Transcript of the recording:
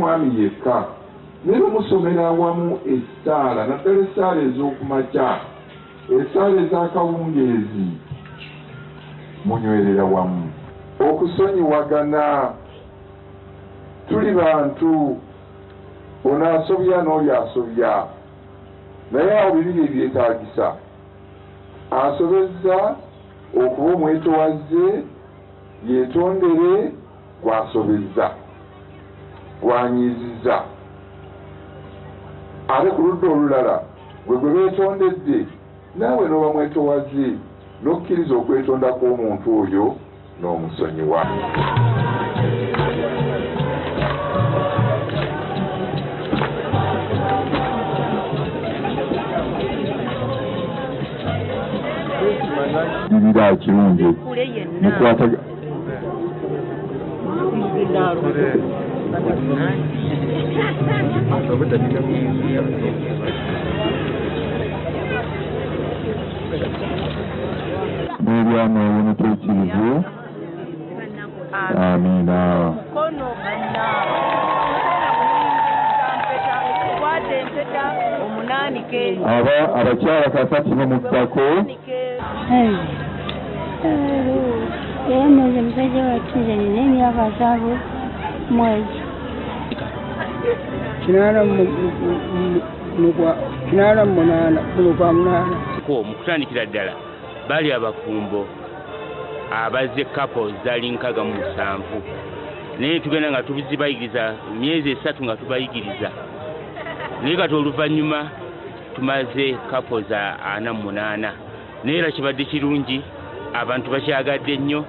mwami yekka naye musomera awamu essaala naddala essaala ez'okumakya essaala ez'akawungeezi munywerera wamu okusonyiwagana tuli bantu ono asobya n'oli asobya naye awo bibiri ebyetaagisa asobezza okuba omwetowaze yeetondere gwasobezza gwanyiizizza ate ku ludda olulala gwe beetondedde naawe n'oba mwetowaze n'okkiriza okwetonda kw'omuntu oyo n'omusonyiwa. Bibira kirungi mukwata n'ebyamwoyo muteekirize. Amina. Abakyala kakati bamuttako. Mwezi mzazi wa tuze ni miaka 7 mwezi. Kinara munana kuluka munana. Ko mukutandikira ddala bali abafumbo abaze couple zali nkaga mu 7 naye tugenda nga tubizibayigiriza myezi 3 nga tubayigiriza naye kati oluvannyuma tumaze couple za 48 naye era kibadde kirungi abantu bakyagadde nnyo.